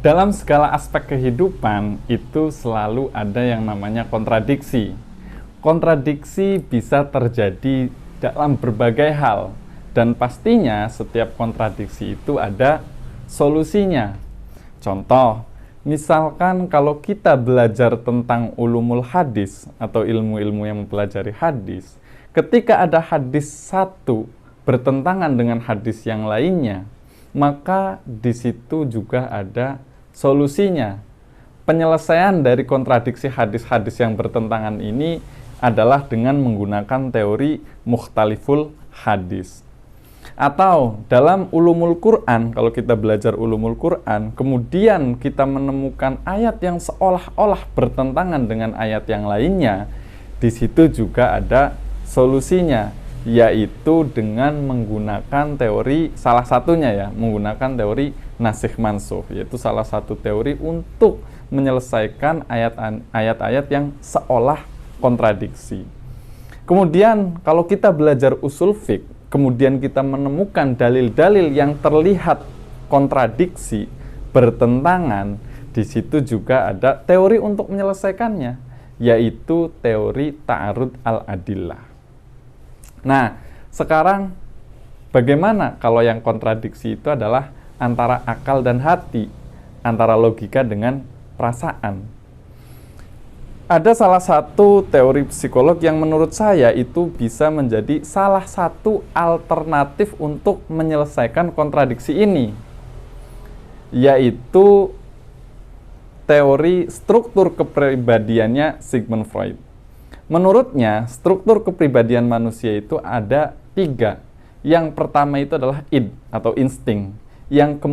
Dalam segala aspek kehidupan itu selalu ada yang namanya kontradiksi. Kontradiksi bisa terjadi dalam berbagai hal, dan pastinya setiap kontradiksi itu ada solusinya. Contoh, misalkan kalau kita belajar tentang ulumul hadis atau ilmu-ilmu yang mempelajari hadis, ketika ada hadis satu bertentangan dengan hadis yang lainnya, maka di situ juga ada solusinya. Penyelesaian dari kontradiksi hadis-hadis yang bertentangan ini adalah dengan menggunakan teori mukhtaliful hadis. Atau dalam ulumul Quran, kalau kita belajar ulumul Quran, kemudian kita menemukan ayat yang seolah-olah bertentangan dengan ayat yang lainnya, di situ juga ada solusinya, yaitu dengan menggunakan teori, salah satunya ya, menggunakan teori nasikh mansukh, yaitu salah satu teori untuk menyelesaikan ayat-ayat yang seolah kontradiksi. Kemudian kalau kita belajar usul fiqh, kemudian kita menemukan dalil-dalil yang terlihat kontradiksi, bertentangan, di situ juga ada teori untuk menyelesaikannya, yaitu teori ta'arud al-adillah. Nah, sekarang bagaimana kalau yang kontradiksi itu adalah antara akal dan hati, antara logika dengan perasaan? Ada salah satu teori psikolog yang menurut saya itu bisa menjadi salah satu alternatif untuk menyelesaikan kontradiksi ini, yaitu teori struktur kepribadiannya Sigmund Freud. Menurutnya, struktur kepribadian manusia itu ada 3. Yang pertama itu adalah id atau insting. Yang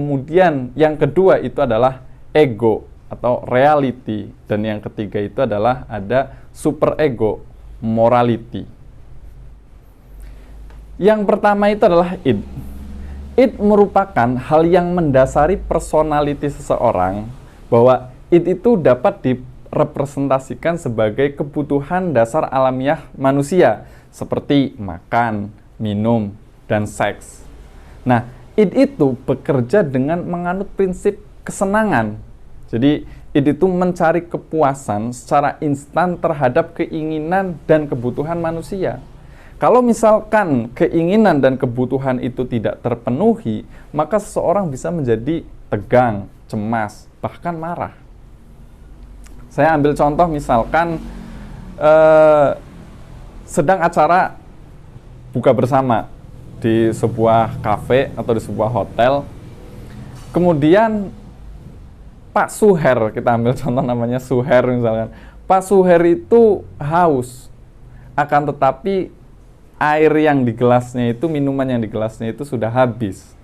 kedua itu adalah ego atau reality. Dan yang ketiga itu adalah ada superego, morality. Yang pertama itu adalah id. Id merupakan hal yang mendasari personality seseorang, bahwa id itu dapat direpresentasikan sebagai kebutuhan dasar alamiah manusia, seperti makan, minum, dan seks. Nah, id itu bekerja dengan menganut prinsip kesenangan. Jadi, id itu mencari kepuasan secara instan terhadap keinginan dan kebutuhan manusia. Kalau misalkan keinginan dan kebutuhan itu tidak terpenuhi, maka seseorang bisa menjadi tegang, cemas, bahkan marah. Saya ambil contoh misalkan sedang acara buka bersama di sebuah kafe atau di sebuah hotel. Kemudian Pak Suher, kita ambil contoh namanya Suher misalkan. Pak Suher itu haus, akan tetapi air yang di gelasnya itu, minuman yang di gelasnya itu sudah habis.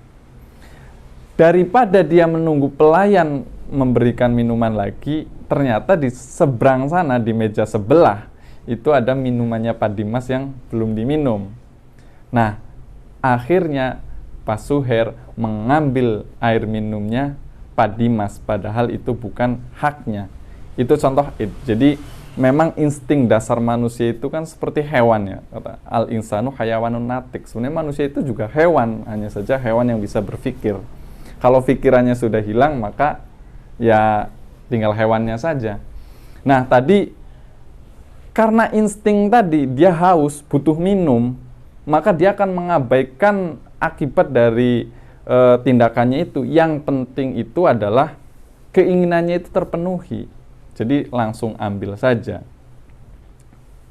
Daripada dia menunggu pelayan memberikan minuman lagi, ternyata di seberang sana, di meja sebelah, itu ada minumannya Pak Dimas yang belum diminum. Nah, akhirnya Pak Suher mengambil air minumnya Pak Dimas, padahal itu bukan haknya. Itu contoh id. Jadi memang insting dasar manusia itu kan seperti hewan ya. Kata al-insanu hayawanun natik. Sebenarnya manusia itu juga hewan, hanya saja hewan yang bisa berpikir. Kalau pikirannya sudah hilang, maka ya tinggal hewannya saja. Nah, tadi karena insting tadi dia haus, butuh minum, maka dia akan mengabaikan akibat dari tindakannya itu. Yang penting itu adalah keinginannya itu terpenuhi. Jadi langsung ambil saja.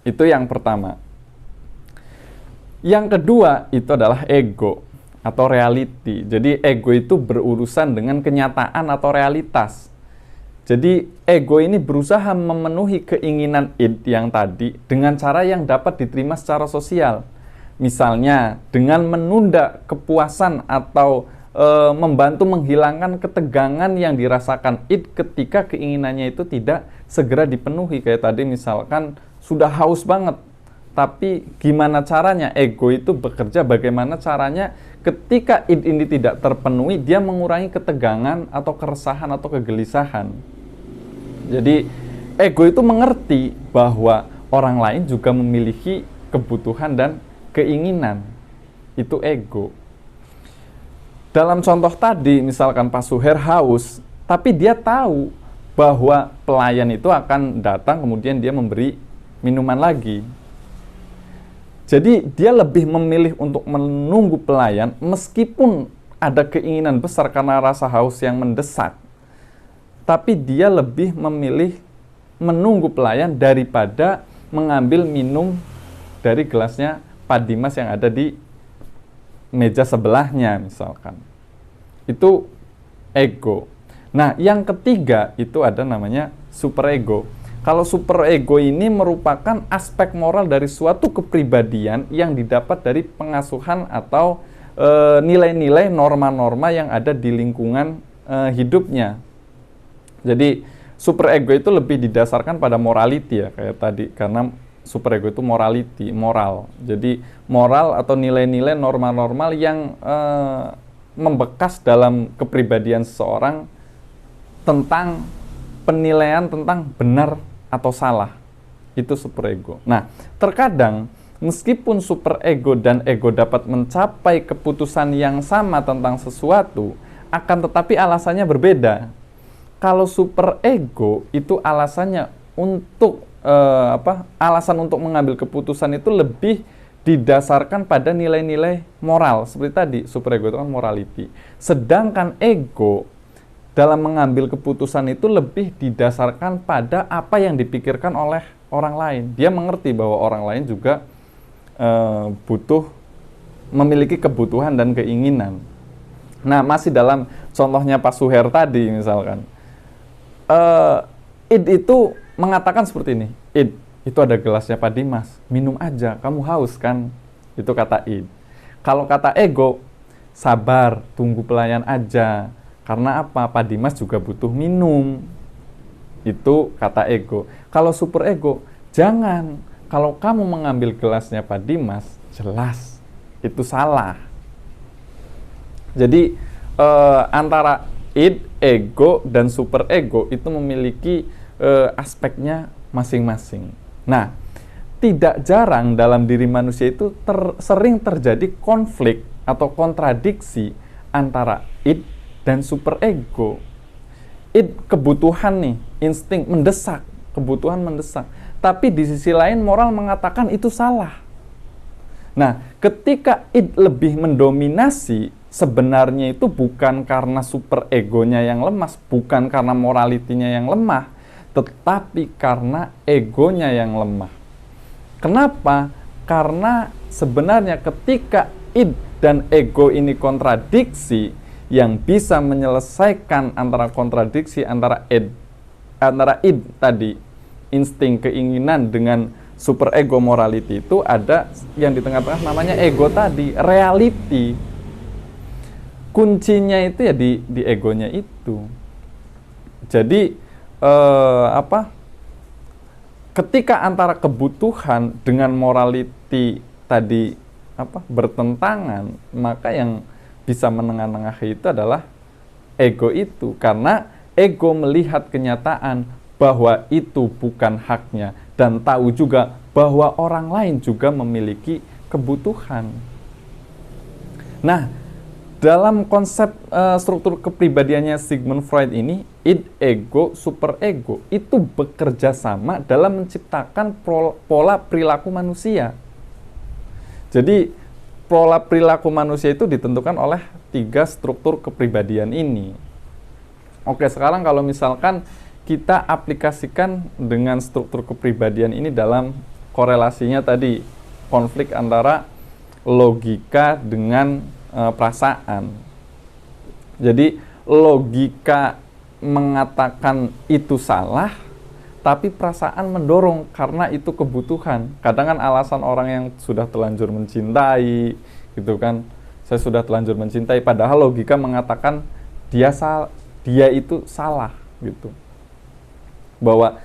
Itu yang pertama. Yang kedua itu adalah ego atau reality. Jadi ego itu berurusan dengan kenyataan atau realitas. Jadi ego ini berusaha memenuhi keinginan id yang tadi dengan cara yang dapat diterima secara sosial. Misalnya dengan menunda kepuasan atau membantu menghilangkan ketegangan yang dirasakan id ketika keinginannya itu tidak segera dipenuhi. Kayak tadi misalkan sudah haus banget, tapi gimana caranya? Ego itu bekerja bagaimana caranya ketika id ini tidak terpenuhi, dia mengurangi ketegangan atau keresahan atau kegelisahan. Jadi ego itu mengerti bahwa orang lain juga memiliki kebutuhan dan keinginan. Itu ego. Dalam contoh tadi, misalkan Pak Suher haus, Tapi dia tahu bahwa pelayan itu akan datang kemudian dia memberi minuman lagi. Jadi dia lebih memilih untuk menunggu pelayan meskipun ada keinginan besar karena rasa haus yang mendesak. Tapi dia lebih memilih menunggu pelayan daripada mengambil minum dari gelasnya Pak Dimas yang ada di meja sebelahnya misalkan. Itu ego. Nah, yang ketiga itu ada namanya superego. Kalau superego ini merupakan aspek moral dari suatu kepribadian yang didapat dari pengasuhan atau nilai-nilai, norma-norma yang ada di lingkungan hidupnya. Jadi superego itu lebih didasarkan pada morality ya, kayak tadi, karena superego itu morality, moral. Jadi moral atau nilai-nilai norma-normal yang membekas dalam kepribadian seseorang tentang penilaian tentang benar atau salah. Itu superego. Nah, terkadang meskipun superego dan ego dapat mencapai keputusan yang sama tentang sesuatu, akan tetapi alasannya berbeda. Kalau superego itu alasannya untuk alasan untuk mengambil keputusan itu lebih didasarkan pada nilai-nilai moral. Seperti tadi, superego itu kan morality. Sedangkan ego dalam mengambil keputusan itu lebih didasarkan pada apa yang dipikirkan oleh orang lain. Dia mengerti bahwa orang lain juga memiliki kebutuhan dan keinginan. Nah, masih dalam contohnya Pak Suher tadi misalkan, id itu mengatakan seperti ini, id, itu ada gelasnya Pak Dimas, minum aja, kamu haus kan? Itu kata id. Kalau kata ego, sabar, tunggu pelayan aja. Karena apa? Pak Dimas juga butuh minum. Itu kata ego. Kalau super ego, jangan. Kalau kamu mengambil gelasnya Pak Dimas, jelas itu salah. Jadi antara id, ego, dan super ego itu memiliki aspeknya masing-masing. Nah, tidak jarang dalam diri manusia itu sering terjadi konflik atau kontradiksi antara id dan superego. Id kebutuhan nih, insting mendesak, kebutuhan mendesak. Tapi di sisi lain moral mengatakan itu salah. Nah, ketika id lebih mendominasi, sebenarnya itu bukan karena superegonya yang lemas, bukan karena moralitinya yang lemah, tetapi karena egonya yang lemah. Kenapa? Karena sebenarnya ketika id dan ego ini kontradiksi, yang bisa menyelesaikan antara kontradiksi antara id tadi, insting keinginan, dengan superego morality, itu ada yang di tengah-tengah namanya ego tadi, reality. Kuncinya itu ya di egonya itu. Jadi ketika antara kebutuhan dengan morality tadi bertentangan, maka yang bisa menengah-nengahi itu adalah ego itu, karena ego melihat kenyataan bahwa itu bukan haknya dan tahu juga bahwa orang lain juga memiliki kebutuhan. Nah, dalam konsep struktur kepribadiannya Sigmund Freud ini, id, ego, superego itu bekerja sama dalam menciptakan pola perilaku manusia. Jadi pola perilaku manusia itu ditentukan oleh 3 struktur kepribadian ini. Oke, sekarang kalau misalkan kita aplikasikan dengan struktur kepribadian ini dalam korelasinya tadi, konflik antara logika dengan perasaan. Jadi logika mengatakan itu salah, tapi perasaan mendorong karena itu kebutuhan. Kadang kan alasan orang yang sudah telanjur mencintai, gitu kan, saya sudah telanjur mencintai, padahal logika mengatakan dia itu salah, gitu. Bahwa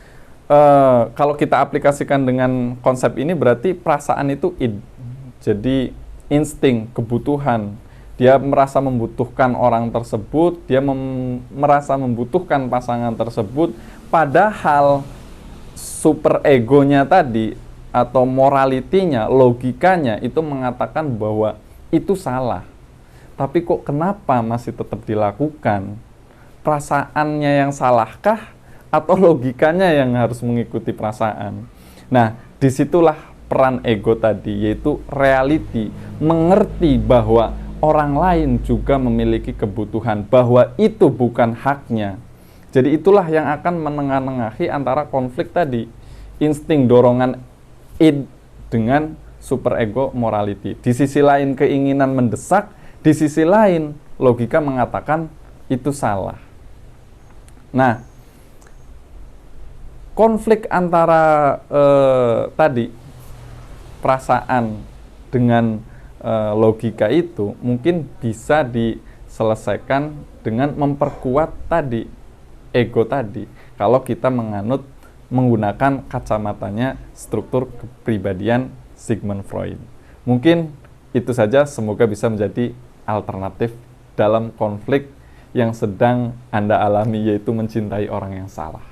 kalau kita aplikasikan dengan konsep ini, berarti perasaan itu id, jadi insting, kebutuhan. Dia merasa membutuhkan orang tersebut, dia merasa membutuhkan pasangan tersebut. Padahal superegonya tadi atau moralitinya, logikanya itu mengatakan bahwa itu salah. Tapi kok kenapa masih tetap dilakukan? perasaannya yang salahkah atau logikanya yang harus mengikuti perasaan? Nah, disitulah peran ego tadi, yaitu reality, mengerti bahwa orang lain juga memiliki kebutuhan, bahwa itu bukan haknya. Jadi itulah yang akan menengah-nengahi antara konflik tadi, insting dorongan id dengan superego morality. Di sisi lain keinginan mendesak, di sisi lain logika mengatakan itu salah. Nah, konflik antara tadi perasaan dengan logika itu mungkin bisa diselesaikan dengan memperkuat tadi ego tadi, kalau kita menggunakan kacamatanya struktur kepribadian Sigmund Freud. Mungkin itu saja, semoga bisa menjadi alternatif dalam konflik yang sedang Anda alami, yaitu mencintai orang yang salah.